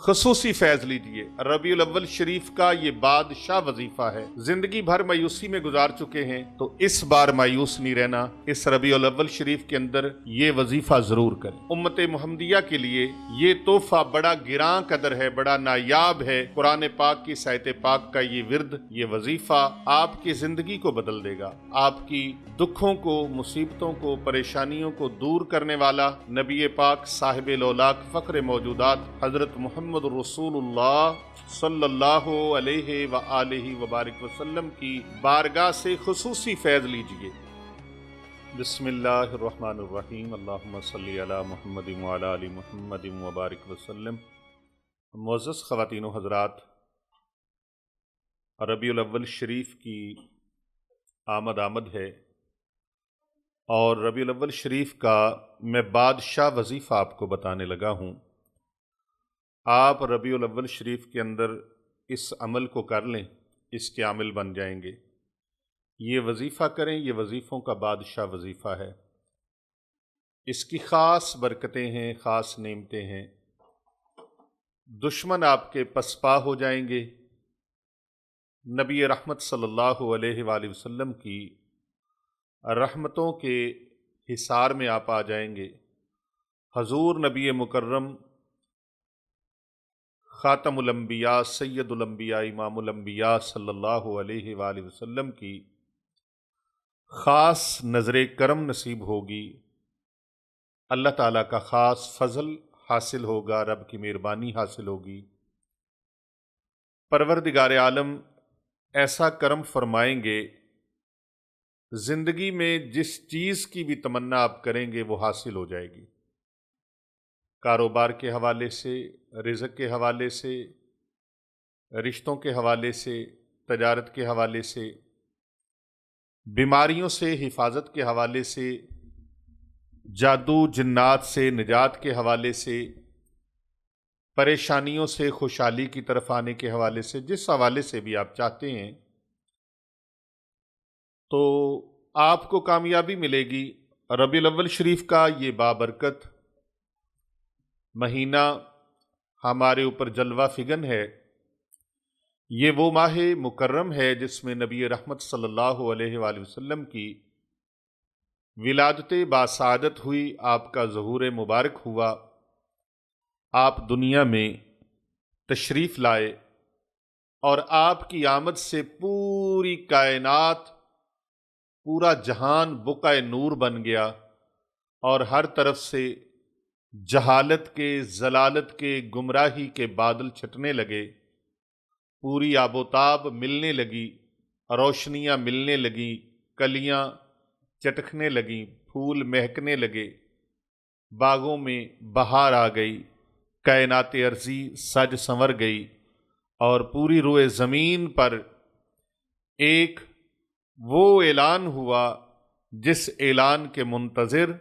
خصوصی فیض لیجئے۔ ربیع الاول شریف کا یہ بادشاہ وظیفہ ہے۔ زندگی بھر مایوسی میں گزار چکے ہیں تو اس بار مایوس نہیں رہنا، اس ربیع الاول شریف کے اندر یہ وظیفہ ضرور کریں۔ امت محمدیہ کے لیے یہ تحفہ بڑا گراں قدر ہے، بڑا نایاب ہے۔ قرآن پاک کی سایت پاک کا یہ ورد، یہ وظیفہ آپ کی زندگی کو بدل دے گا، آپ کی دکھوں کو، مصیبتوں کو، پریشانیوں کو دور کرنے والا نبی پاک صاحب الاولاق فخر موجودات حضرت محمد رسول اللہ صلی اللہ علیہ وآلہ وبارک وسلم کی بارگاہ سے خصوصی فیض لیجئے۔ بسم اللہ الرحمن الرحیم، اللہم صلی علی محمد وعلی آل محمد وبارک وسلم۔ معزز خواتین و حضرات، ربیع الاول شریف کی آمد ہے اور ربیع الاول شریف کا میں بادشاہ وظیفہ آپ کو بتانے لگا ہوں۔ آپ ربیع الاول شریف کے اندر اس عمل کو کر لیں، اس کے عامل بن جائیں گے۔ یہ وظیفہ کریں، یہ وظیفوں کا بادشاہ وظیفہ ہے۔ اس کی خاص برکتیں ہیں، خاص نعمتیں ہیں۔ دشمن آپ کے پسپا ہو جائیں گے۔ نبی رحمت صلی اللہ علیہ وآلہ وسلم کی رحمتوں کے حصار میں آپ آ جائیں گے۔ حضور نبی مکرم خاتم الانبیاء، سید الانبیاء، امام الانبیاء صلی اللہ علیہ وآلہ وسلم کی خاص نظر کرم نصیب ہوگی، اللہ تعالیٰ کا خاص فضل حاصل ہوگا، رب کی مہربانی حاصل ہوگی۔ پروردگار عالم ایسا کرم فرمائیں گے، زندگی میں جس چیز کی بھی تمنا آپ کریں گے وہ حاصل ہو جائے گی۔ کاروبار کے حوالے سے، رزق کے حوالے سے، رشتوں کے حوالے سے، تجارت کے حوالے سے، بیماریوں سے حفاظت کے حوالے سے، جادو جنات سے نجات کے حوالے سے، پریشانیوں سے خوشحالی کی طرف آنے کے حوالے سے، جس حوالے سے بھی آپ چاہتے ہیں تو آپ کو کامیابی ملے گی۔ ربیع الاول شریف کا یہ بابرکت مہینہ ہمارے اوپر جلوہ فگن ہے۔ یہ وہ ماہ مکرم ہے جس میں نبی رحمت صلی اللہ علیہ وآلہ وسلم کی ولادت باسعادت ہوئی، آپ کا ظہور مبارک ہوا، آپ دنیا میں تشریف لائے اور آپ کی آمد سے پوری کائنات، پورا جہان بقعہ نور بن گیا اور ہر طرف سے جہالت کے، ضلالت کے، گمراہی کے بادل چھٹنے لگے، پوری آب و تاب ملنے لگی، روشنیاں ملنے لگیں، کلیاں چٹکنے لگیں، پھول مہکنے لگے، باغوں میں بہار آ گئی، کائنات ارضی سج سنور گئی اور پوری روئے زمین پر ایک وہ اعلان ہوا جس اعلان کے منتظر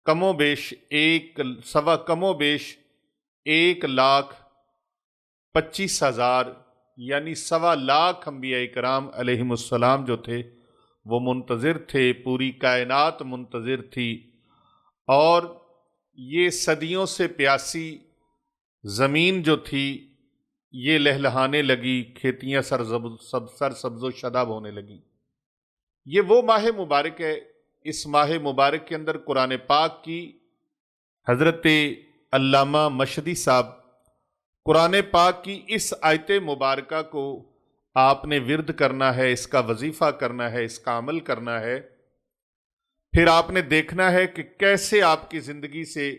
کم و بیش 1,25,000 یعنی 1,25,000 انبیاء کرام علیہم السلام جو تھے وہ منتظر تھے، پوری کائنات منتظر تھی، اور یہ صدیوں سے پیاسی زمین جو تھی یہ لہلہانے لگی، کھیتیاں سرسبز و شاداب ہونے لگیں۔ یہ وہ ماہ مبارک ہے۔ اس ماہ مبارک کے اندر قرآن پاک کی حضرت علامہ مشدی صاحب قرآن پاک کی اس آیت مبارکہ کو آپ نے ورد کرنا ہے، اس کا وظیفہ کرنا ہے، اس کا عمل کرنا ہے۔ پھر آپ نے دیکھنا ہے کہ کیسے آپ کی زندگی سے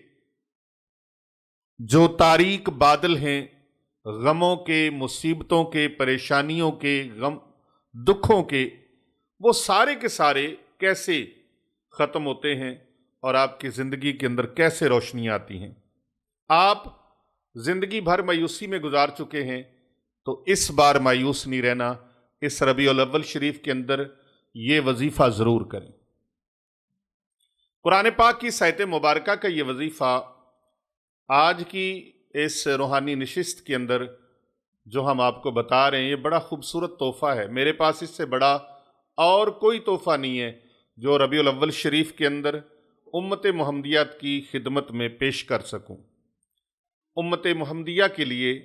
جو تاریک بادل ہیں، غموں کے، مصیبتوں کے، پریشانیوں کے، دکھوں کے، وہ سارے کے سارے کیسے ختم ہوتے ہیں اور آپ کی زندگی کے اندر کیسے روشنی آتی ہیں۔ آپ زندگی بھر مایوسی میں گزار چکے ہیں تو اس بار مایوس نہیں رہنا، اس ربیع الاول شریف کے اندر یہ وظیفہ ضرور کریں۔ قرآن پاک کی سایت مبارکہ کا یہ وظیفہ آج کی اس روحانی نشست کے اندر جو ہم آپ کو بتا رہے ہیں، یہ بڑا خوبصورت تحفہ ہے۔ میرے پاس اس سے بڑا اور کوئی تحفہ نہیں ہے جو ربیع الاول شریف کے اندر امت محمدیت کی خدمت میں پیش کر سکوں۔ امت محمدیہ کے لیے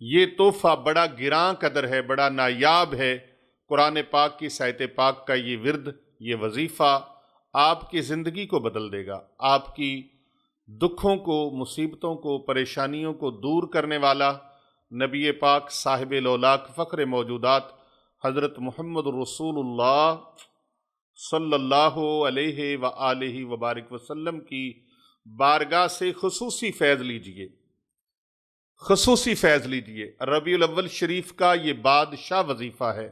یہ تحفہ بڑا گراں قدر ہے، بڑا نایاب ہے۔ قرآن پاک کی آیت پاک کا یہ ورد، یہ وظیفہ آپ کی زندگی کو بدل دے گا، آپ کی دکھوں کو، مصیبتوں کو، پریشانیوں کو دور کرنے والا نبی پاک صاحب الاولاق فخر موجودات حضرت محمد رسول اللہ صلی اللہ علیہ وآلہ وبارک وسلم کی بارگاہ سے خصوصی فیض لیجئے، خصوصی فیض لیجئے۔ ربیع الاول شریف کا یہ بادشاہ وظیفہ ہے۔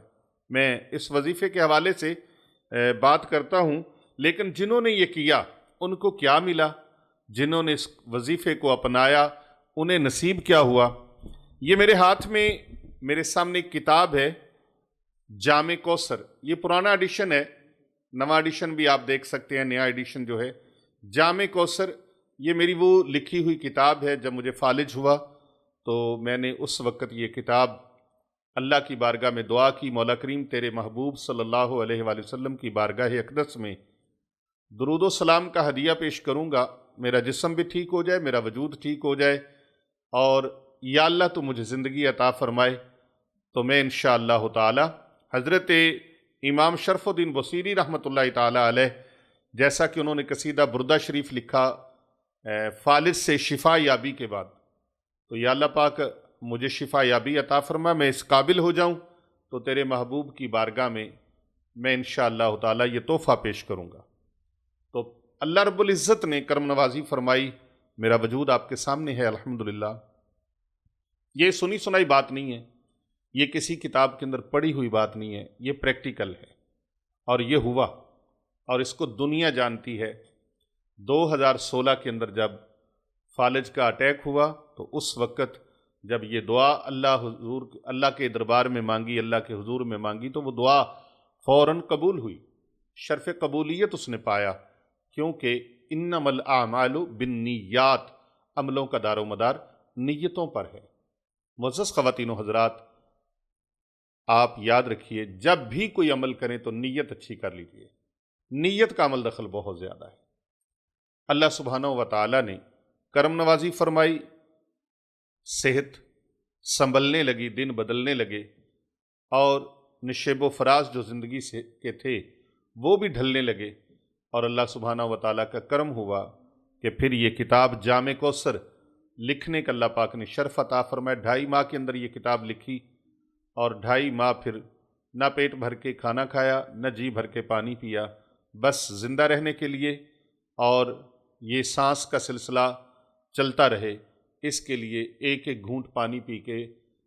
میں اس وظیفے کے حوالے سے بات کرتا ہوں، لیکن جنہوں نے یہ کیا ان کو کیا ملا؟ جنہوں نے اس وظیفے کو اپنایا انہیں نصیب کیا ہوا؟ یہ میرے ہاتھ میں، میرے سامنے ایک کتاب ہے، جامع کوثر۔ یہ پرانا ایڈیشن ہے، نواں ایڈیشن بھی آپ دیکھ سکتے ہیں، نیا ایڈیشن جو ہے جامع کوثر۔ یہ میری وہ لکھی ہوئی کتاب ہے، جب مجھے فالج ہوا تو میں نے اس وقت یہ کتاب اللہ کی بارگاہ میں دعا کی، مولا کریم تیرے محبوب صلی اللہ علیہ وآلہ وسلم کی بارگاہ اقدس میں درود و سلام کا ہدیہ پیش کروں گا، میرا جسم بھی ٹھیک ہو جائے، میرا وجود ٹھیک ہو جائے، اور یا اللہ تو مجھے زندگی عطا فرمائے، تو میں انشاءاللہ تعالی حضرت امام شرف الدین بصیری رحمۃ اللہ تعالی علیہ، جیسا کہ انہوں نے قصیدہ بردہ شریف لکھا فالج سے شفا یابی کے بعد، تو یا اللہ پاک مجھے شفا یابی عطا فرما، میں اس قابل ہو جاؤں تو تیرے محبوب کی بارگاہ میں انشاءاللہ تعالی یہ تحفہ پیش کروں گا۔ تو اللہ رب العزت نے کرم نوازی فرمائی، میرا وجود آپ کے سامنے ہے الحمدللہ۔ یہ سنی سنائی بات نہیں ہے، یہ کسی کتاب کے اندر پڑھی ہوئی بات نہیں ہے، یہ پریکٹیکل ہے، اور یہ ہوا، اور اس کو دنیا جانتی ہے۔ 2016 کے اندر جب فالج کا اٹیک ہوا تو اس وقت جب یہ دعا اللہ کے دربار میں مانگی، اللہ کے حضور میں مانگی، تو وہ دعا فوراً قبول ہوئی، شرف قبولیت اس نے پایا، کیونکہ انما الاعمال بالنیات، عملوں کا دار و مدار نیتوں پر ہے۔ معزز خواتین و حضرات، آپ یاد رکھیے، جب بھی کوئی عمل کریں تو نیت اچھی کر لیجیے، نیت کا عمل دخل بہت زیادہ ہے۔ اللہ سبحانہ و تعالی نے کرم نوازی فرمائی، صحت سنبھلنے لگی، دن بدلنے لگے، اور نشیب و فراز جو زندگی سے کے تھے وہ بھی ڈھلنے لگے، اور اللہ سبحانہ و تعالیٰ کا کرم ہوا کہ پھر یہ کتاب جامع کوثر لکھنے کا اللہ پاک نے شرف عطا فرمایا۔ 2.5 ماہ کے اندر یہ کتاب لکھی، اور 2.5 ماہ پھر نہ پیٹ بھر کے کھانا کھایا، نہ جی بھر کے پانی پیا، بس زندہ رہنے کے لیے، اور یہ سانس کا سلسلہ چلتا رہے، اس کے لیے ایک ایک گھونٹ پانی پی کے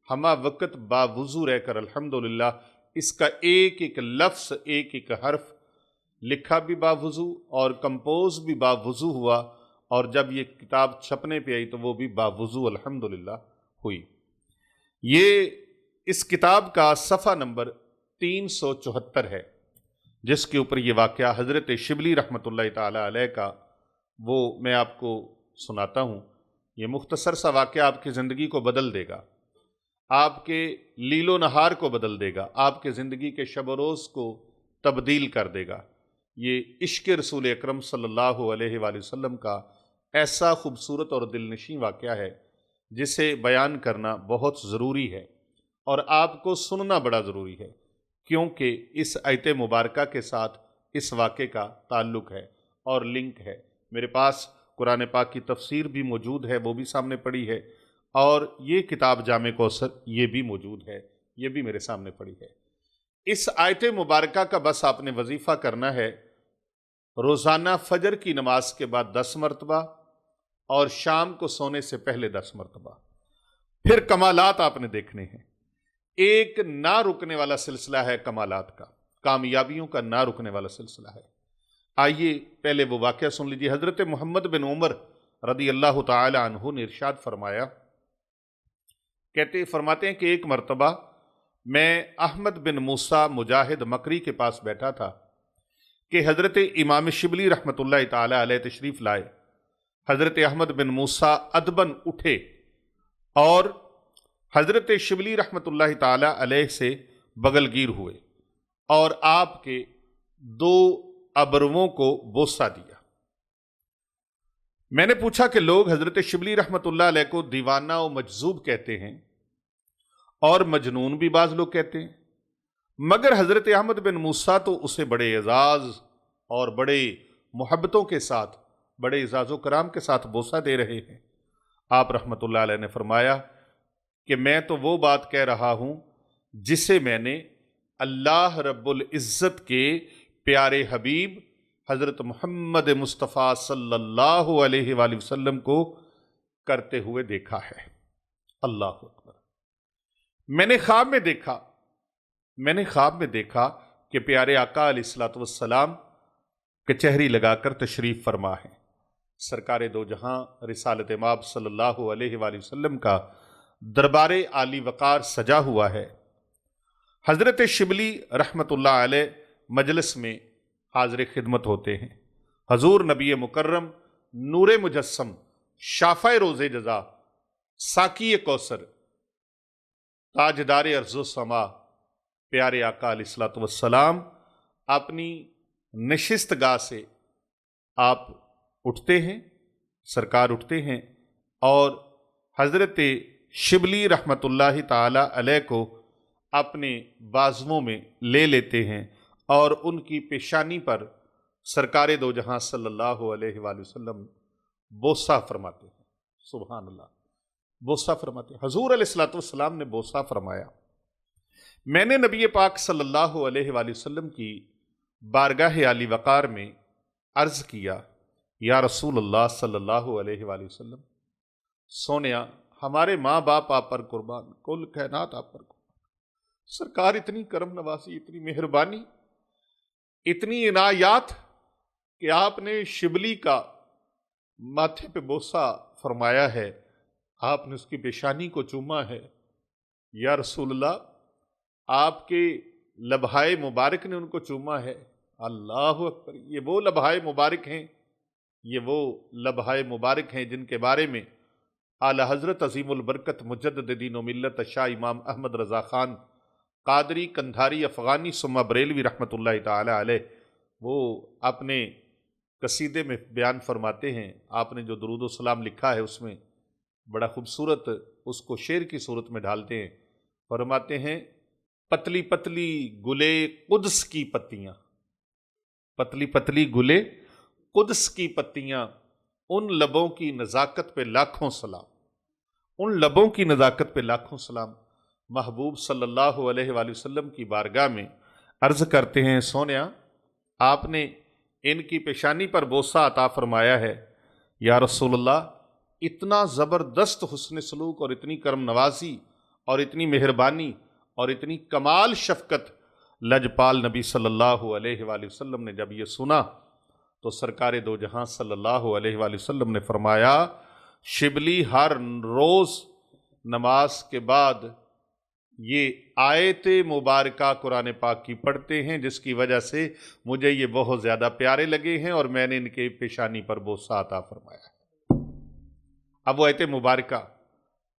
ہمہ وقت باوضو رہ کر الحمدللہ اس کا ایک ایک لفظ، ایک ایک حرف لکھا بھی باوضو اور کمپوز بھی باوضو ہوا، اور جب یہ کتاب چھپنے پہ آئی تو وہ بھی باوضو الحمدللہ ہوئی۔ یہ اس کتاب کا صفحہ نمبر 374 ہے، جس کے اوپر یہ واقعہ حضرت شبلی رحمۃ اللہ تعالی علیہ کا، وہ میں آپ کو سناتا ہوں۔ یہ مختصر سا واقعہ آپ کی زندگی کو بدل دے گا، آپ کے لیل و نہار کو بدل دے گا، آپ کے زندگی کے شب و روز کو تبدیل کر دے گا۔ یہ عشق رسول اکرم صلی اللہ علیہ وآلہ وسلم کا ایسا خوبصورت اور دل نشیں واقعہ ہے جسے بیان کرنا بہت ضروری ہے، اور آپ کو سننا بڑا ضروری ہے، کیونکہ اس آیت مبارکہ کے ساتھ اس واقعے کا تعلق ہے اور لنک ہے۔ میرے پاس قرآن پاک کی تفسیر بھی موجود ہے، وہ بھی سامنے پڑی ہے، اور یہ کتاب جامع کوثر یہ بھی موجود ہے، یہ بھی میرے سامنے پڑی ہے۔ اس آیت مبارکہ کا بس آپ نے وظیفہ کرنا ہے، روزانہ فجر کی نماز کے بعد 10 مرتبہ، اور شام کو سونے سے پہلے 10 مرتبہ۔ پھر کمالات آپ نے دیکھنے ہیں، ایک نہ رکنے والا سلسلہ ہے کمالات کا، کامیابیوں کا نہ رکنے والا سلسلہ ہے۔ آئیے پہلے وہ واقعہ سن لیجیے۔ حضرت محمد بن عمر رضی اللہ تعالی عنہ نے ارشاد فرمایا، فرماتے ہیں کہ ایک مرتبہ میں احمد بن موسیٰ مجاہد مکری کے پاس بیٹھا تھا کہ حضرت امام شبلی رحمۃ اللہ تعالی علیہ تشریف لائے۔ حضرت احمد بن موسیٰ ادباً اٹھے اور حضرت شبلی رحمۃ اللہ تعالی علیہ سے بغل گیر ہوئے، اور آپ کے 2 ابرووں کو بوسہ دیا۔ میں نے پوچھا کہ لوگ حضرت شبلی رحمۃ اللہ علیہ کو دیوانہ و مجذوب کہتے ہیں اور مجنون بھی بعض لوگ کہتے ہیں، مگر حضرت احمد بن موسیٰ تو اسے بڑے اعزاز اور بڑے محبتوں کے ساتھ، بڑے اعزاز و کرام کے ساتھ بوسہ دے رہے ہیں۔ آپ رحمۃ اللہ علیہ نے فرمایا کہ میں تو وہ بات کہہ رہا ہوں جسے میں نے اللہ رب العزت کے پیارے حبیب حضرت محمد مصطفیٰ صلی اللہ علیہ وآلہ وسلم کو کرتے ہوئے دیکھا ہے۔ اللہ اکبر۔ میں نے خواب میں دیکھا کہ پیارے آقا علیہ الصلوۃ والسلام کچہری لگا کر تشریف فرما ہے۔ سرکار دو جہاں رسالت مآب صلی اللہ علیہ وآلہ وسلم کا دربار عالی وقار سجا ہوا ہے۔ حضرت شبلی رحمۃ اللہ علیہ مجلس میں حاضر خدمت ہوتے ہیں۔ حضور نبی مکرم نور مجسم شافع روز جزا ساقی کوثر تاجدار ارض و سما پیارے آقا علیہ الصلوۃ والسلام اپنی نشست گاہ سے آپ اٹھتے ہیں، سرکار اٹھتے ہیں اور حضرت شبلی رحمۃ اللہ تعالی علیہ کو اپنے بازوؤں میں لے لیتے ہیں اور ان کی پیشانی پر سرکار دو جہاں صلی اللہ علیہ وآلہ وسلم بوسہ فرماتے ہیں۔ سبحان اللہ، بوسہ فرماتے ہیں۔ حضور علیہ الصلوۃ والسلام نے بوسہ فرمایا۔ میں نے نبی پاک صلی اللہ علیہ وآلہ وسلم کی بارگاہ عالی وقار میں عرض کیا، یا رسول اللہ صلی اللہ علیہ وآلہ وسلم، سونیا ہمارے ماں باپ آپ پر قربان، کل کائنات آپ پر قربان۔ سرکار اتنی کرم نوازی، اتنی مہربانی، اتنی عنایات کہ آپ نے شبلی کا ماتھے پہ بوسہ فرمایا ہے، آپ نے اس کی پیشانی کو چوما ہے۔ یا رسول اللہ، آپ کے لبہائے مبارک نے ان کو چوما ہے۔ اللہ اکبر۔ یہ وہ لبہائے مبارک ہیں جن کے بارے میں اعلی حضرت عظیم البرکت مجدد دین و ملت شاہ امام احمد رضا خان قادری کندھاری افغانی ثم بریلوی رحمۃ اللہ تعالی علیہ وہ اپنے قصیدے میں بیان فرماتے ہیں۔ آپ نے جو درود و سلام لکھا ہے اس میں بڑا خوبصورت اس کو شعر کی صورت میں ڈالتے ہیں۔ فرماتے ہیں، پتلی پتلی گلے قدس کی پتیاں، پتلی پتلی گلے قدس کی پتیاں، ان لبوں کی نزاکت پہ لاکھوں سلام، ان لبوں کی نزاکت پہ لاکھوں سلام۔ محبوب صلی اللہ علیہ وآلہ وسلم کی بارگاہ میں عرض کرتے ہیں، سونیا آپ نے ان کی پیشانی پر بوسہ عطا فرمایا ہے۔ یا رسول اللہ، اتنا زبردست حسن سلوک اور اتنی کرم نوازی اور اتنی مہربانی اور اتنی کمال شفقت لجپال نبی صلی اللہ علیہ وآلہ وسلم نے جب یہ سنا تو سرکار دو جہاں صلی اللہ علیہ وآلہ وسلم نے فرمایا، شبلی ہر روز نماز کے بعد یہ آیت مبارکہ قرآن پاک کی پڑھتے ہیں، جس کی وجہ سے مجھے یہ بہت زیادہ پیارے لگے ہیں اور میں نے ان کے پیشانی پر بوسہ عطا فرمایا ہے۔ اب وہ آیت مبارکہ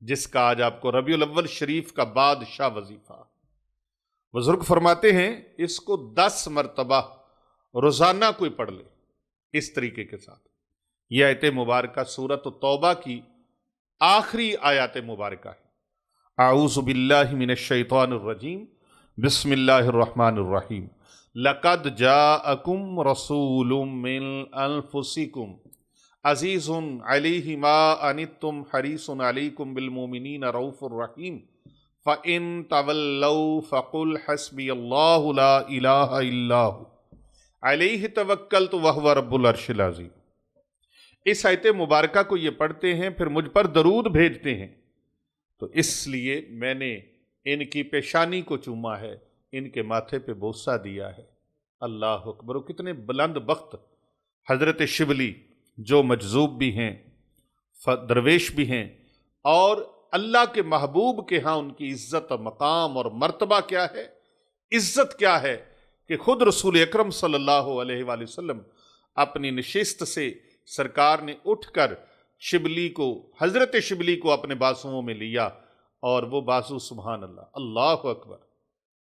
جس کا آج آپ کو ربیع الاول شریف کا بادشاہ وظیفہ، بزرگ فرماتے ہیں اس کو 10 مرتبہ روزانہ کوئی پڑھ لے اس طریقے کے ساتھ۔ یہ آیت مبارکہ سورۃ توبہ کی آخری آیات مبارکہ ہے۔ اعوذ باللہ من الشیطان الرجیم، بسم اللہ الرحمن الرحیم۔ لقد جاءکم رسول من انفسکم عزیز علیہ ما عنتم حریص علیکم بالمؤمنین رؤوف الرحیم فإن تولوا فقل حسبی اللہ لا الہ الا ہو علیہ توکلت وہو رب العرش العظیم۔ اس آیت مبارکہ کو یہ پڑھتے ہیں، پھر مجھ پر درود بھیجتے ہیں، تو اس لیے میں نے ان کی پیشانی کو چوما ہے، ان کے ماتھے پہ بوسہ دیا ہے۔ اللہ اکبر۔ کتنے بلند بخت حضرت شبلی، جو مجذوب بھی ہیں، درویش بھی ہیں، اور اللہ کے محبوب کے ہاں ان کی عزت و مقام اور مرتبہ کیا ہے، عزت کیا ہے کہ خود رسول اکرم صلی اللہ علیہ وآلہ وسلم اپنی نشست سے سرکار نے اٹھ کر شبلی کو، حضرت شبلی کو اپنے بازوؤں میں لیا، اور وہ بازو سبحان اللہ، اللہ اکبر،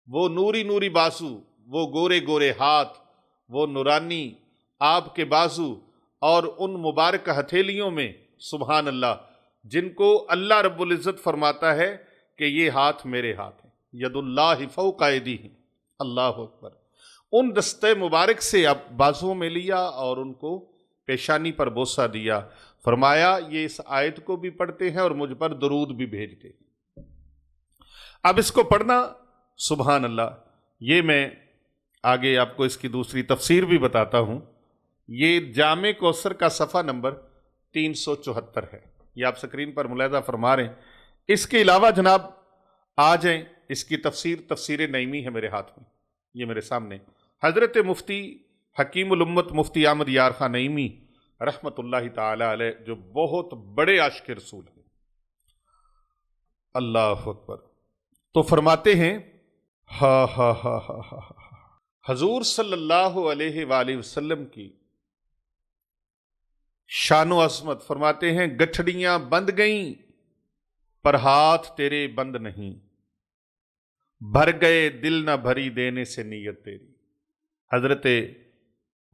وہ نوری نوری بازو، وہ گورے گورے ہاتھ، وہ نورانی آپ کے بازو، اور ان مبارک ہتھیلیوں میں سبحان اللہ جن کو اللہ رب العزت فرماتا ہے کہ یہ ہاتھ میرے ہاتھ ہیں، ید اللہ فوق ایدیہم، اللہ اکبر، ان دستے مبارک سے اب بازوؤں میں لیا اور ان کو پیشانی پر بوسہ دیا، فرمایا یہ اس آیت کو بھی پڑھتے ہیں اور مجھ پر درود بھی بھیجتے ہیں۔ اب اس کو پڑھنا سبحان اللہ، یہ میں آگے آپ کو اس کی دوسری تفسیر بھی بتاتا ہوں۔ یہ جامع کوثر کا صفحہ نمبر 374 ہے، یہ آپ سکرین پر ملاحظہ فرما رہے ہیں۔ اس کے علاوہ جناب آ جائیں، اس کی تفسیر نعیمی ہے میرے ہاتھ میں، یہ میرے سامنے حضرت مفتی حکیم الامت مفتی احمد یار خان نعیمی رحمت اللہ تعالی علیہ، جو بہت بڑے عاشق رسول ہیں، اللہ اکبر، تو فرماتے ہیں حضور صلی اللہ علیہ وآلہ وسلم کی شان و عظمت، فرماتے ہیں گٹھڑیاں بند گئیں پر ہاتھ تیرے بند نہیں، بھر گئے دل نہ بھری دینے سے نیت تیری۔ حضرت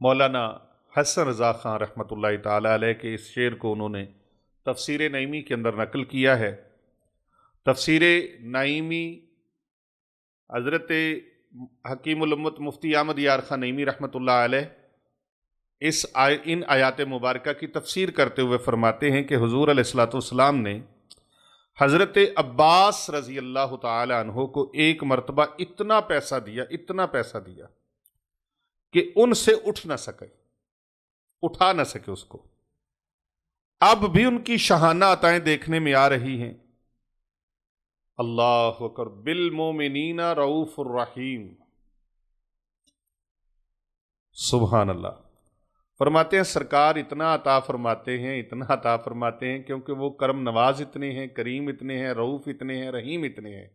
مولانا حسن رضا خان رحمۃ اللہ تعالی علیہ کے اس شعر کو انہوں نے تفسیر نعیمی کے اندر نقل کیا ہے۔ تفسیر نعیمی حضرت حکیم الامت مفتی احمد یار خان نعیمی رحمۃ اللہ علیہ ان آیات مبارکہ کی تفسیر کرتے ہوئے فرماتے ہیں کہ حضور علیہ الصلوۃ والسلام نے حضرت عباس رضی اللہ تعالی عنہ کو ایک مرتبہ اتنا پیسہ دیا کہ ان سے اٹھا نہ سکے اس کو۔ اب بھی ان کی شاہانہ عطائیں دیکھنے میں آ رہی ہیں۔ اللہ اکبر، بالمومنین رؤوف الرحیم، سبحان اللہ۔ فرماتے ہیں سرکار اتنا عطا فرماتے ہیں کیونکہ وہ کرم نواز اتنے ہیں، کریم اتنے ہیں، رؤوف اتنے ہیں، رحیم اتنے ہیں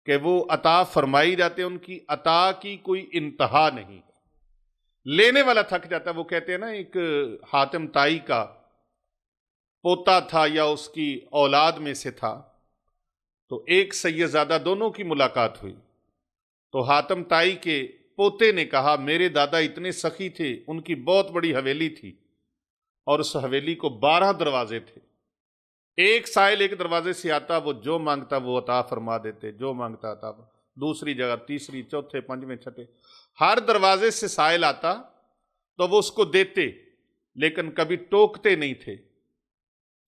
کہ وہ عطا فرمائی جاتے ہیں، ان کی عطا کی کوئی انتہا نہیں ہے۔ لینے والا تھک جاتا ہے۔ وہ کہتے ہیں نا، ایک حاتم تائی کا پوتا تھا یا اس کی اولاد میں سے تھا، تو ایک سیدزادہ، دونوں کی ملاقات ہوئی، تو حاتم تائی کے پوتے نے کہا میرے دادا اتنے سخی تھے، ان کی بہت بڑی حویلی تھی اور اس حویلی کو 12 دروازے تھے، ایک سائل ایک دروازے سے آتا، وہ جو مانگتا وہ عطا فرما دیتے، جو مانگتا عطا، دوسری جگہ، تیسری، چوتھے، پنجویں، چھٹے، ہر دروازے سے سائل آتا تو وہ اس کو دیتے، لیکن کبھی ٹوکتے نہیں تھے۔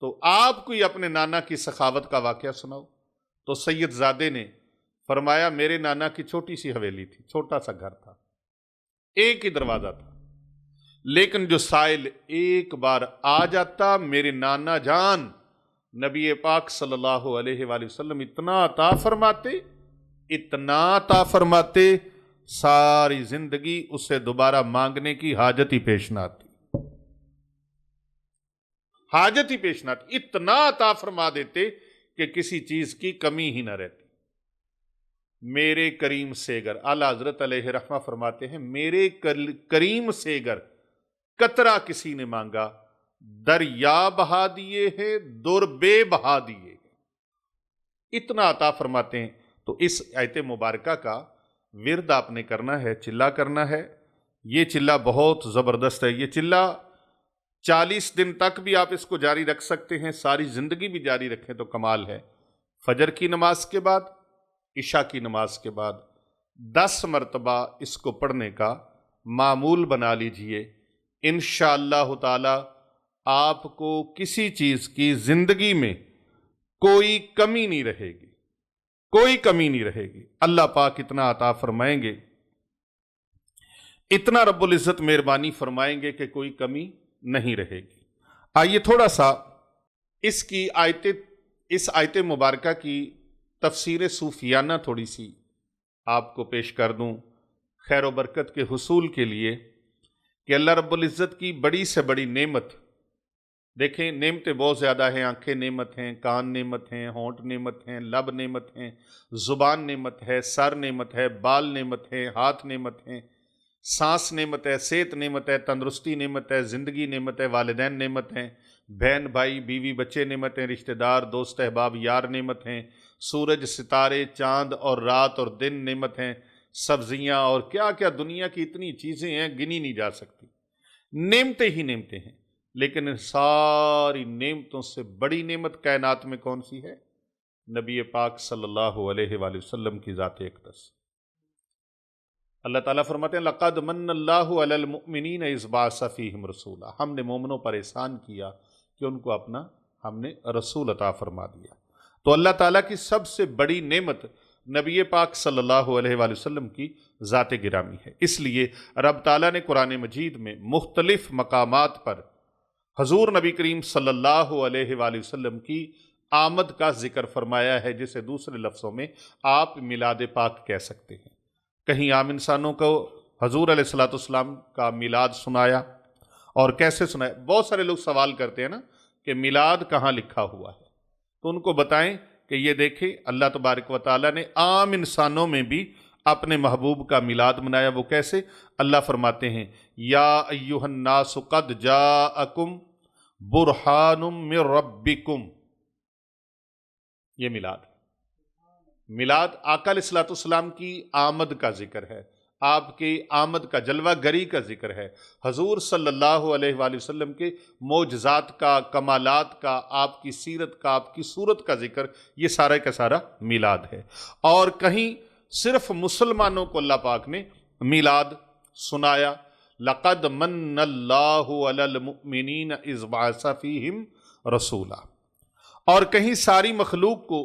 تو آپ کوئی اپنے نانا کی سخاوت کا واقعہ سناؤ؟ تو سید زادے نے فرمایا میرے نانا کی چھوٹی سی حویلی تھی، چھوٹا سا گھر تھا، ایک ہی دروازہ تھا، لیکن جو سائل ایک بار آ جاتا، میرے نانا جان نبی پاک صلی اللہ علیہ وآلہ وسلم اتنا عطا فرماتے، ساری زندگی اسے دوبارہ مانگنے کی حاجت ہی پیش نہ آتی، اتنا عطا فرما دیتے کہ کسی چیز کی کمی ہی نہ رہتی۔ میرے کریم سیگر، اعلیٰ حضرت علیہ رحمہ فرماتے ہیں میرے کریم سیگر قطرہ کسی نے مانگا، دریا بہا دیے ہیں، در بے بہا دیے ہیں، اتنا عطا فرماتے ہیں۔ تو اس آیت مبارکہ کا ورد آپ نے کرنا ہے، چلہ کرنا ہے۔ یہ چلہ بہت زبردست ہے، یہ چلہ 40 دن تک بھی آپ اس کو جاری رکھ سکتے ہیں، ساری زندگی بھی جاری رکھیں تو کمال ہے۔ فجر کی نماز کے بعد، عشاء کی نماز کے بعد 10 مرتبہ اس کو پڑھنے کا معمول بنا لیجئے، انشاءاللہ تعالی آپ کو کسی چیز کی زندگی میں کوئی کمی نہیں رہے گی، اللہ پاک اتنا عطا فرمائیں گے، اتنا رب العزت مہربانی فرمائیں گے کہ کوئی کمی نہیں رہے گی۔ آئیے تھوڑا سا اس آیت مبارکہ کی تفسیر صوفیانہ تھوڑی سی آپ کو پیش کر دوں، خیر و برکت کے حصول کے لیے، کہ اللہ رب العزت کی بڑی سے بڑی نعمت، دیکھیں نعمتیں بہت زیادہ ہیں، آنکھیں نعمت ہیں، کان نعمت ہیں، ہونٹ نعمت ہیں، لب نعمت ہیں، زبان نعمت ہے، سر نعمت ہے، بال نعمت ہیں، ہاتھ نعمت ہیں، سانس نعمت ہے، صحت نعمت ہے، تندرستی نعمت ہے، زندگی نعمت ہے، والدین نعمت ہیں، بہن بھائی بیوی بچے نعمت ہیں، رشتہ دار دوست احباب یار نعمت ہیں، سورج ستارے چاند اور رات اور دن نعمت ہیں، سبزیاں اور کیا کیا دنیا کی اتنی چیزیں ہیں گنی نہیں جا سکتی، نعمتیں ہی نعمتیں ہیں۔ لیکن ان ساری نعمتوں سے بڑی نعمت کائنات میں کون سی ہے؟ نبی پاک صلی اللہ علیہ وآلہ وسلم کی ذات اقدس۔ اللہ تعالیٰ فرماتے ہیں لَقَدْ مَنَّ اللَّهُ عَلَى الْمُؤْمِنِينَ إِذْ بَعَثَ فِيهِمْ رَسُولًا، ہم نے مومنوں پر احسان کیا کہ ان کو ہم نے رسول عطا فرما دیا۔ تو اللہ تعالیٰ کی سب سے بڑی نعمت نبی پاک صلی اللہ علیہ وآلہ وسلم کی ذات گرامی ہے۔ اس لیے رب تعالیٰ نے قرآن مجید میں مختلف مقامات پر حضور نبی کریم صلی اللہ علیہ وآلہ وسلم کی آمد کا ذکر فرمایا ہے، جسے دوسرے لفظوں میں آپ میلاد پاک کہہ سکتے ہیں۔ کہیں عام انسانوں کو حضور علیہ الصلوۃ والسلام کا میلاد سنایا، اور کیسے سنایا؟ بہت سارے لوگ سوال کرتے ہیں نا کہ میلاد کہاں لکھا ہوا ہے، تو ان کو بتائیں کہ یہ دیکھیں اللہ تبارک و تعالیٰ نے عام انسانوں میں بھی اپنے محبوب کا میلاد منایا۔ وہ کیسے؟ اللہ فرماتے ہیں یا ایھا الناس قد جاءکم برہان من ربکم، یہ میلاد آقا علیہ الصلوۃ والسلام کی آمد کا ذکر ہے، آپ کی آمد کا جلوہ گری کا ذکر ہے، حضور صلی اللہ علیہ وآلہ وسلم کے معجزات کا، کمالات کا، آپ کی سیرت کا، آپ کی صورت کا ذکر، یہ سارا کا سارا میلاد ہے۔ اور کہیں صرف مسلمانوں کو اللہ پاک نے میلاد سنایا، لَقَدْ مَنَّ اللَّهُ عَلَى الْمُؤْمِنِينَ إِذْ بَعَثَ فِيهِمْ رَسُولًا، اور کہیں ساری مخلوق کو،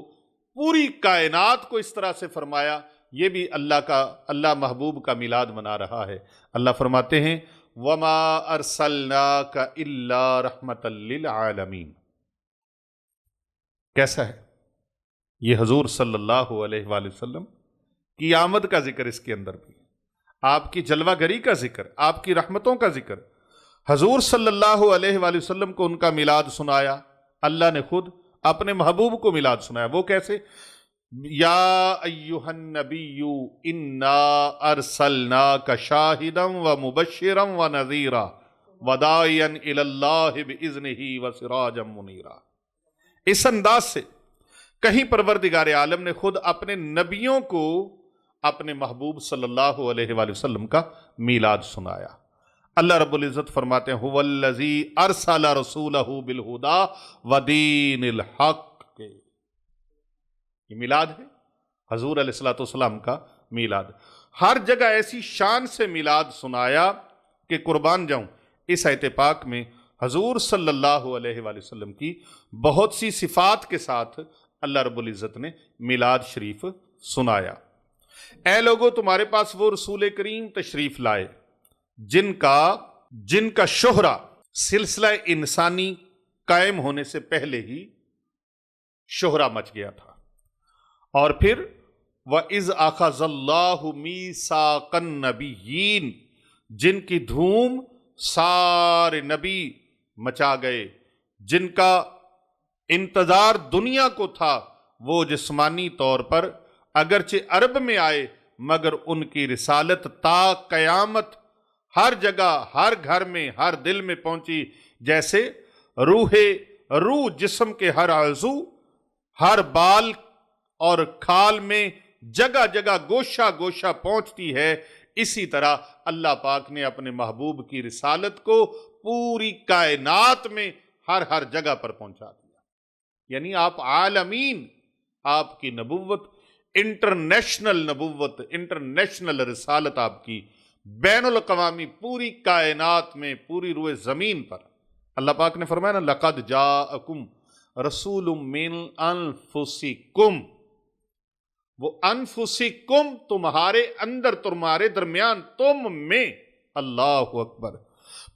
پوری کائنات کو اس طرح سے فرمایا، یہ بھی اللہ محبوب کا میلاد منا رہا ہے۔ اللہ فرماتے ہیں وَمَا أَرْسَلْنَاكَ إِلَّا رَحْمَةً لِّلْعَالَمِينَ۔ کیسا ہے یہ؟ حضور صلی اللہ علیہ وآلہ وسلم کی آمد کا ذکر اس کے اندر بھی، آپ کی جلوہ گری کا ذکر، آپ کی رحمتوں کا ذکر۔ حضور صلی اللہ علیہ وآلہ وسلم کو ان کا میلاد سنایا، اللہ نے خود اپنے محبوب کو میلاد سنایا۔ وہ کیسے؟ یا ایھا النبی انا ارسلناک شاہدا ومبشرا ونذیرا وداعیا الی اللہ باذنہ وسراجا منیرا۔ اس انداز سے کہیں پروردگار عالم نے خود اپنے نبیوں کو اپنے محبوب صلی اللہ علیہ وآلہ وسلم کا میلاد سنایا۔ اللہ رب العزت فرماتے ہیں هو الذی ارسل رسولہ بالہدی ودین الحق، یہ میلاد ہے حضور علیہ الصلوۃ والسلام کا میلاد۔ ہر جگہ ایسی شان سے میلاد سنایا کہ قربان جاؤں، اس آیت پاک میں حضور صلی اللہ علیہ وآلہ وسلم کی بہت سی صفات کے ساتھ اللہ رب العزت نے میلاد شریف سنایا۔ اے لوگو، تمہارے پاس وہ رسول کریم تشریف لائے جن کا شہرہ سلسلہ انسانی قائم ہونے سے پہلے ہی شہرہ مچ گیا تھا، اور پھر وَإِذْ أَخَذَ اللَّهُ مِيثَاقَ النَّبِيِّينَ، جن کی دھوم سارے نبی مچا گئے، جن کا انتظار دنیا کو تھا، وہ جسمانی طور پر اگرچہ عرب میں آئے مگر ان کی رسالت تا قیامت ہر جگہ، ہر گھر میں، ہر دل میں پہنچی۔ جیسے روح جسم کے ہر عضو، ہر بال اور کھال میں جگہ جگہ گوشہ گوشہ پہنچتی ہے، اسی طرح اللہ پاک نے اپنے محبوب کی رسالت کو پوری کائنات میں ہر جگہ پر پہنچا دیا۔ یعنی آپ عالمین، آپ کی نبوت انٹرنیشنل نبوت، انٹرنیشنل رسالت آپ کی بین الاقوامی پوری کائنات میں، پوری روئے زمین پر۔ اللہ پاک نے فرمایا نا لَقَدْ جَاءَكُمْ رَسُولٌ مِّنْ أَنفُسِكُمْ، وہ انفسکم تمہارے اندر، تمہارے درمیان، تم میں، اللہ اکبر۔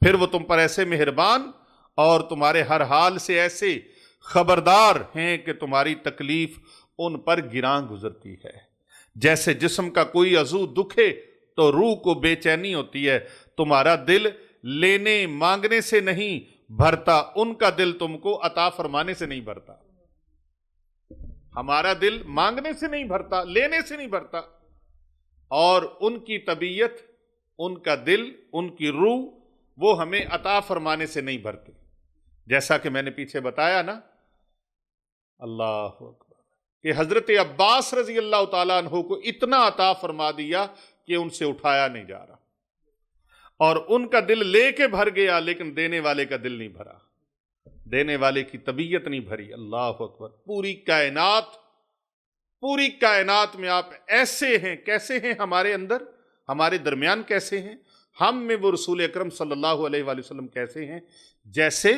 پھر وہ تم پر ایسے مہربان اور تمہارے ہر حال سے ایسے خبردار ہیں کہ تمہاری تکلیف ان پر گراں گزرتی ہے۔ جیسے جسم کا کوئی عضو دکھے تو روح کو بے چینی ہوتی ہے، تمہارا دل لینے مانگنے سے نہیں بھرتا، ان کا دل تم کو عطا فرمانے سے نہیں بھرتا۔ ہمارا دل مانگنے سے نہیں بھرتا، لینے سے نہیں بھرتا، اور ان کی طبیعت، ان کا دل، ان کی روح، وہ ہمیں عطا فرمانے سے نہیں بھرتے۔ جیسا کہ میں نے پیچھے بتایا نا، اللہ اکبر، کہ حضرت عباس رضی اللہ تعالیٰ عنہ کو اتنا عطا فرما دیا کہ ان سے اٹھایا نہیں جا رہا۔ اور ان کا دل لے کے بھر گیا لیکن دینے والے کا دل نہیں بھرا، دینے والے کی طبیعت نہیں بھری۔ اللہ اکبر۔ پوری کائنات میں آپ ایسے ہیں، کیسے ہیں ہمارے اندر، ہمارے درمیان کیسے ہیں، ہم میں وہ رسول اکرم صلی اللہ علیہ وآلہ وسلم کیسے ہیں، جیسے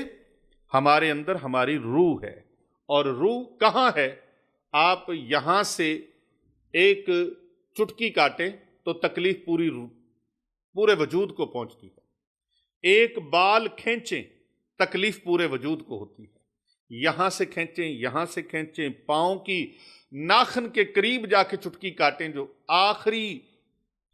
ہمارے اندر ہماری روح ہے۔ اور روح کہاں ہے؟ آپ یہاں سے ایک چٹکی کاٹیں تو تکلیف پورے وجود کو پہنچتی ہے، ایک بال کھینچیں تکلیف پورے وجود کو ہوتی ہے، یہاں سے کھینچیں، یہاں سے کھینچیں، پاؤں کی ناخن کے قریب جا کے چٹکی کاٹیں جو آخری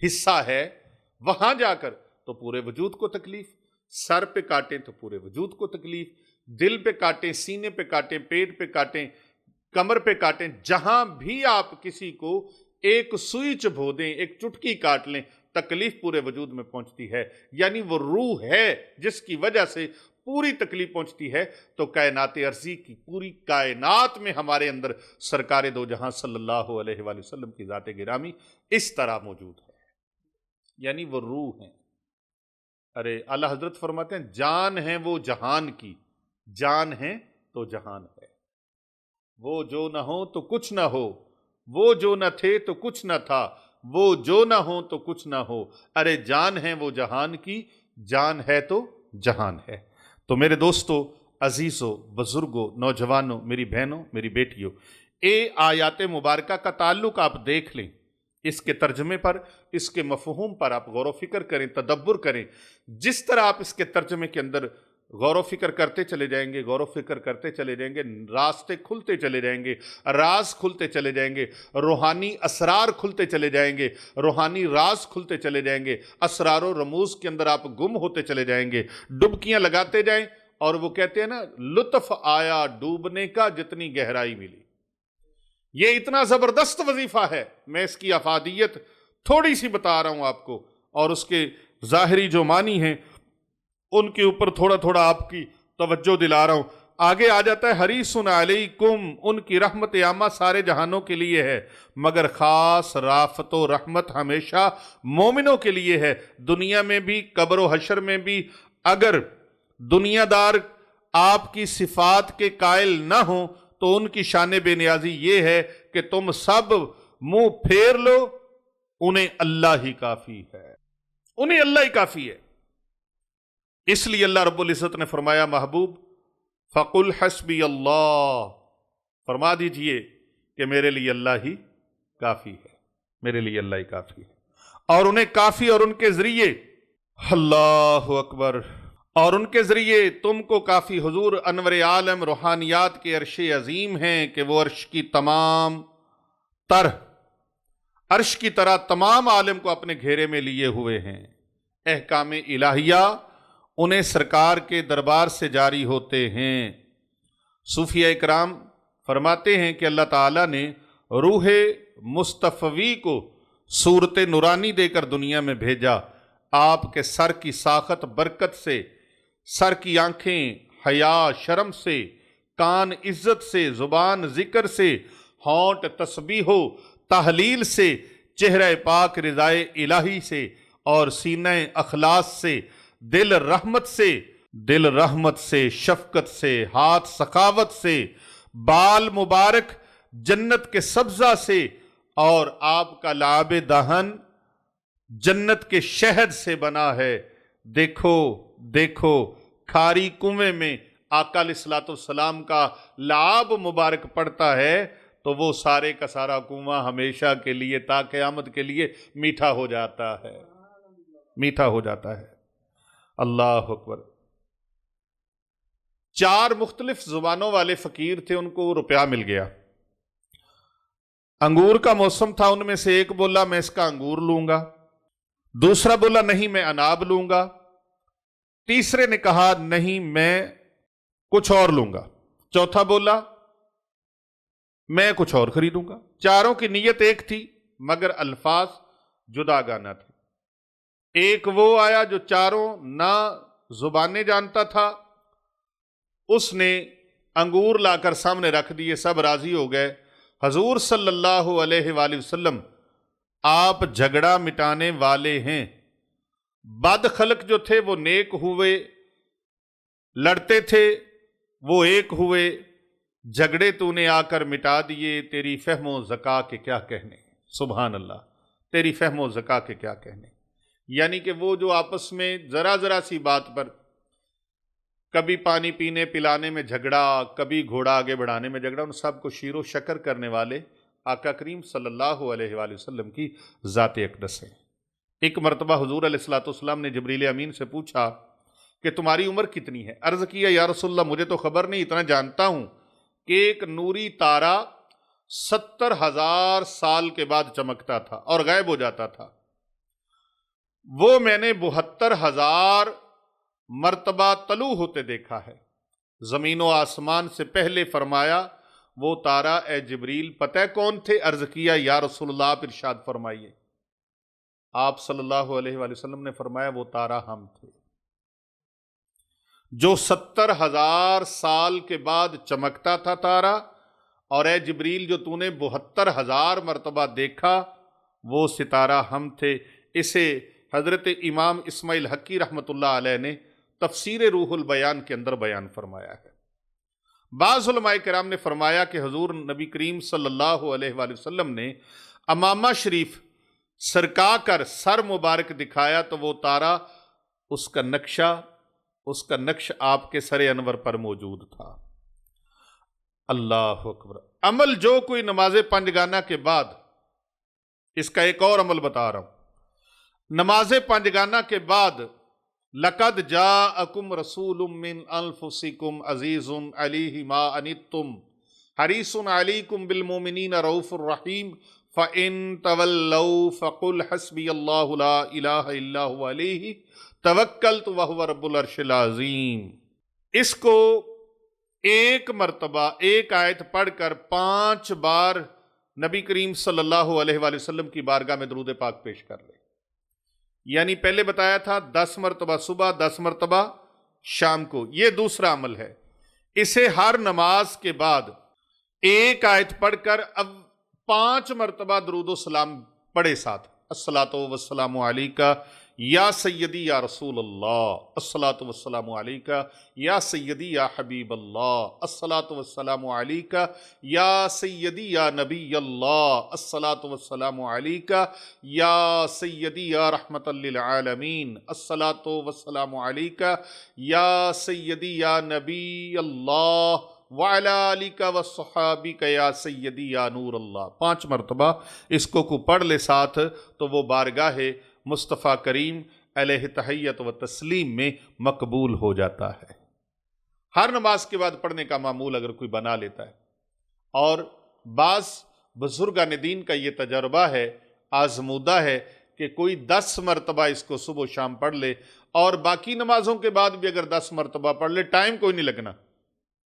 حصہ ہے، وہاں جا کر تو پورے وجود کو تکلیف، سر پہ کاٹیں تو پورے وجود کو تکلیف، دل پہ کاٹیں، سینے پہ کاٹیں، پیٹ پہ کاٹیں، کمر پہ کاٹیں، جہاں بھی آپ کسی کو ایک سوئی چبھو دیں، ایک چٹکی کاٹ لیں، تکلیف پورے وجود میں پہنچتی ہے۔ یعنی وہ روح ہے جس کی وجہ سے پوری تکلیف پہنچتی ہے۔ تو کائنات ارضی کی پوری کائنات میں ہمارے اندر سرکار دو جہاں صلی اللہ علیہ وآلہ وسلم کی ذات گرامی اس طرح موجود ہے، یعنی وہ روح ہیں۔ ارے اعلیٰ حضرت فرماتے ہیں جان ہے وہ جہان کی، جان ہے تو جہان ہے، وہ جو نہ ہو تو کچھ نہ ہو، وہ جو نہ تھے تو کچھ نہ تھا، وہ جو نہ ہو تو کچھ نہ ہو، ارے جان ہے وہ جہان کی، جان ہے تو جہان ہے۔ تو میرے دوستو، عزیزو، بزرگوں، نوجوانوں، میری بہنوں، میری بیٹیوں، آیات مبارکہ کا تعلق آپ دیکھ لیں، اس کے ترجمے پر، اس کے مفہوم پر آپ غور و فکر کریں، تدبر کریں۔ جس طرح آپ اس کے ترجمے کے اندر غور و فکر کرتے چلے جائیں گے، غور و فکر کرتے چلے جائیں گے، راستے کھلتے چلے جائیں گے، راز کھلتے چلے جائیں گے، روحانی اسرار کھلتے چلے جائیں گے، روحانی راز کھلتے چلے جائیں گے، اسرار و رموز کے اندر آپ گم ہوتے چلے جائیں گے، ڈبکیاں لگاتے جائیں۔ اور وہ کہتے ہیں نا، لطف آیا ڈوبنے کا جتنی گہرائی ملی۔ یہ اتنا زبردست وظیفہ ہے، میں اس کی افادیت تھوڑی سی بتا رہا ہوں آپ کو، اور اس کے ظاہری جو معنی ہیں ان کے اوپر تھوڑا تھوڑا آپ کی توجہ دلا رہا ہوں۔ آگے آ جاتا ہے حریص علیکم، ان کی رحمت عامہ سارے جہانوں کے لیے ہے، مگر خاص رافت و رحمت ہمیشہ مومنوں کے لیے ہے، دنیا میں بھی قبر و حشر میں بھی۔ اگر دنیا دار آپ کی صفات کے قائل نہ ہوں تو ان کی شان بے نیازی یہ ہے کہ تم سب منہ پھیر لو، انہیں اللہ ہی کافی ہے، انہیں اللہ ہی کافی ہے۔ اس لیے اللہ رب العزت نے فرمایا، محبوب فَقُلْ حَسْبِيَ اللَّهُ، فرما دیجئے کہ میرے لیے اللہ ہی کافی ہے، میرے لیے اللہ ہی کافی ہے۔ اور انہیں کافی، اور ان کے ذریعے، اللہ اکبر، اور ان کے ذریعے تم کو کافی۔ حضور انور عالم روحانیات کے عرش عظیم ہیں کہ وہ عرش کی طرح تمام عالم کو اپنے گھیرے میں لیے ہوئے ہیں۔ احکام الہیہ انہیں سرکار کے دربار سے جاری ہوتے ہیں۔ صوفیہ اکرام فرماتے ہیں کہ اللہ تعالیٰ نے روح مصطفی کو صورت نورانی دے کر دنیا میں بھیجا۔ آپ کے سر کی ساخت برکت سے، سر کی آنکھیں حیا شرم سے، کان عزت سے، زبان ذکر سے، ہونٹ تسبیح و تحلیل سے، چہرہ پاک رضائے الہی سے، اور سینہ اخلاص سے، دل رحمت سے، شفقت سے، ہاتھ سخاوت سے، بال مبارک جنت کے سبزہ سے، اور آپ کا لعاب دہن جنت کے شہد سے بنا ہے۔ دیکھو کھاری کنویں میں آقا علیہ الصلوۃ والسلام کا لعاب مبارک پڑتا ہے تو وہ سارے کا سارا کنواں ہمیشہ کے لیے تا قیامت کے لیے میٹھا ہو جاتا ہے، میٹھا ہو جاتا ہے۔ اللہ اکبر۔ 4 مختلف زبانوں والے فقیر تھے، ان کو روپیہ مل گیا۔ انگور کا موسم تھا، ان میں سے ایک بولا میں اس کا انگور لوں گا، دوسرا بولا نہیں میں اناب لوں گا، تیسرے نے کہا نہیں میں کچھ اور لوں گا، چوتھا بولا میں کچھ اور خریدوں گا۔ چاروں کی نیت ایک تھی مگر الفاظ جدا گانا تھے۔ ایک وہ آیا جو چاروں نہ زبانیں جانتا تھا، اس نے انگور لا کر سامنے رکھ دیے، سب راضی ہو گئے۔ حضور صلی اللہ علیہ وآلہ وسلم آپ جھگڑا مٹانے والے ہیں، بد خلق جو تھے وہ نیک ہوئے، لڑتے تھے وہ ایک ہوئے، جھگڑے تو نے آ کر مٹا دیے، تیری فہم و ذکا کے کیا کہنے۔ سبحان اللہ، تیری فہم و ذکا کے کیا کہنے۔ یعنی کہ وہ جو آپس میں ذرا ذرا سی بات پر کبھی پانی پینے پلانے میں جھگڑا، کبھی گھوڑا آگے بڑھانے میں جھگڑا، ان سب کو شیر و شکر کرنے والے آقا کریم صلی اللہ علیہ وآلہ وسلم کی ذات اقدس ہے۔ ایک مرتبہ حضور علیہ الصلوۃ والسلام نے جبریل امین سے پوچھا کہ تمہاری عمر کتنی ہے؟ عرض کیا یا رسول اللہ مجھے تو خبر نہیں، اتنا جانتا ہوں کہ ایک نوری تارا 70,000 سال کے بعد چمکتا تھا اور غائب ہو جاتا تھا، وہ میں نے 72,000 مرتبہ طلوع ہوتے دیکھا ہے۔ زمین و آسمان سے پہلے فرمایا وہ تارا اے جبریل پتہ ہے کون تھے؟ عرض کیا یا رسول اللہ آپ ارشاد فرمائیے۔ آپ صلی اللہ علیہ وآلہ وسلم نے فرمایا وہ تارا ہم تھے جو 70,000 سال کے بعد چمکتا تھا تارا، اور اے جبریل جو تو نے 72,000 مرتبہ دیکھا وہ ستارہ ہم تھے۔ اسے حضرت امام اسماعیل حقی رحمۃ اللہ علیہ نے تفسیر روح البیان کے اندر بیان فرمایا ہے۔ بعض علماء کرام نے فرمایا کہ حضور نبی کریم صلی اللہ علیہ وآلہ وسلم نے امامہ شریف سرکا کر سر مبارک دکھایا تو وہ تارا اس کا نقش آپ کے سر انور پر موجود تھا۔ اللہ اکبر۔ عمل جو کوئی نماز پنجگانہ کے بعد، اس کا ایک اور عمل بتا رہا ہوں، نماز پنجگانہ کے بعد لَقَدْ جَاءَكُمْ رَسُولٌ مِّنْ أَنفُسِكُمْ عَزِيزٌ عَلَيْهِ مَا عَنِتُّمْ حَرِيصٌ عَلَيْكُمْ بِالْمُؤْمِنِينَ رَءُوفٌ رَحِيمٌ فَإِن تَوَلَّوْا فَقُلْ حَسْبِيَ اللَّهُ لَا إِلَٰهَ إِلَّا هُوَ عَلَيْهِ تَوَكَّلْتُ وَهُوَ رَبُّ الْعَرْشِ الْعَظِيمِ۔ اس کو ایک مرتبہ ایک آیت پڑھ کر 5 بار نبی کریم صلی اللہ علیہ وآلہ وسلم کی بارگاہ میں درود پاک پیش کر لے۔ یعنی پہلے بتایا تھا 10 مرتبہ صبح، 10 مرتبہ شام کو، یہ دوسرا عمل ہے۔ اسے ہر نماز کے بعد ایک آیت پڑھ کر اب 5 مرتبہ درود و سلام پڑھے ساتھ، الصلاۃ والسلام علیکہ یا سیدی یا رسول اللہ، الصلاۃ والسلام علیکہ یا سیدی یا حبیب اللہ، الصلاۃ والسلام علیکہ یا سیدی یا نبی اللہ، الصلاۃ والسلام علیکہ یا سیدی یا رحمت للعالمین، الصلاۃ والسلام علیکہ یا سیدی یا نبی اللہ وعلی آلک وصحابک یا سیدی یا نور اللہ۔ 5 مرتبہ اس کو پڑھ لے ساتھ تو وہ بارگاہ مصطفیٰ کریم علیہ تحیت و تسلیم میں مقبول ہو جاتا ہے۔ ہر نماز کے بعد پڑھنے کا معمول اگر کوئی بنا لیتا ہے، اور بعض بزرگان دین کا یہ تجربہ ہے، آزمودہ ہے، کہ کوئی 10 مرتبہ اس کو صبح و شام پڑھ لے، اور باقی نمازوں کے بعد بھی اگر 10 مرتبہ پڑھ لے، ٹائم کوئی نہیں لگنا،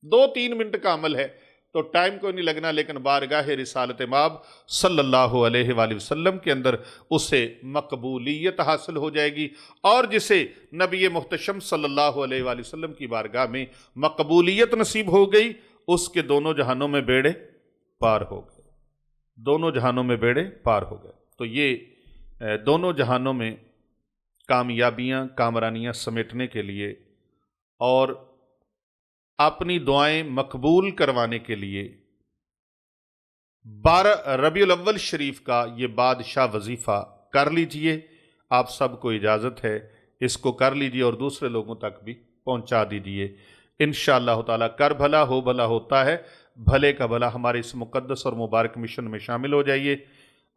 2-3 منٹ کا عمل ہے تو ٹائم کوئی نہیں لگنا، لیکن بارگاہ رسالت مآب صلی اللہ علیہ وآلہ وسلم کے اندر اسے مقبولیت حاصل ہو جائے گی، اور جسے نبی محتشم صلی اللہ علیہ وآلہ وسلم کی بارگاہ میں مقبولیت نصیب ہو گئی، اس کے دونوں جہانوں میں بیڑے پار ہو گئے، دونوں جہانوں میں بیڑے پار ہو گئے۔ تو یہ دونوں جہانوں میں کامیابیاں، کامرانیاں سمیٹنے کے لیے اور اپنی دعائیں مقبول کروانے کے لیے 12 ربیع الاول شریف کا یہ بادشاہ وظیفہ کر لیجئے۔ آپ سب کو اجازت ہے، اس کو کر لیجئے اور دوسرے لوگوں تک بھی پہنچا دیجئے۔ انشاءاللہ تعالیٰ کر بھلا ہو بھلا ہوتا ہے، بھلے کا بھلا ہمارے اس مقدس اور مبارک مشن میں شامل ہو جائیے۔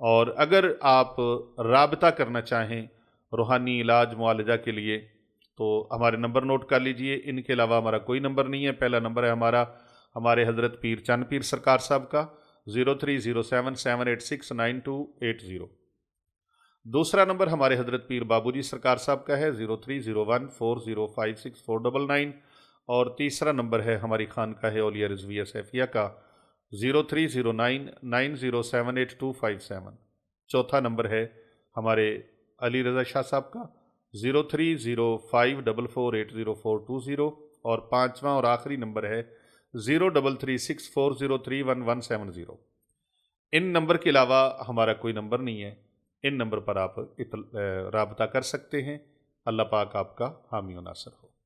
اور اگر آپ رابطہ کرنا چاہیں روحانی علاج معالجہ کے لیے تو ہمارے نمبر نوٹ کر لیجئے۔ ان کے علاوہ ہمارا کوئی نمبر نہیں ہے۔ پہلا نمبر ہے ہمارے حضرت پیر چند پیر سرکار صاحب کا 0307786980۔ دوسرا نمبر ہمارے حضرت پیر بابو جی سرکار صاحب کا ہے 0301405649، اور تیسرا نمبر ہے ہماری خانقاہ اولیاء رضویہ سیفیہ کا 0309907827۔ چوتھا نمبر ہے ہمارے علی رضا شاہ صاحب کا 0305448042، اور پانچواں اور آخری نمبر ہے 033640311170۔ ان نمبر کے علاوہ ہمارا کوئی نمبر نہیں ہے، ان نمبر پر آپ رابطہ کر سکتے ہیں۔ اللہ پاک آپ کا حامی و ناصر ہو۔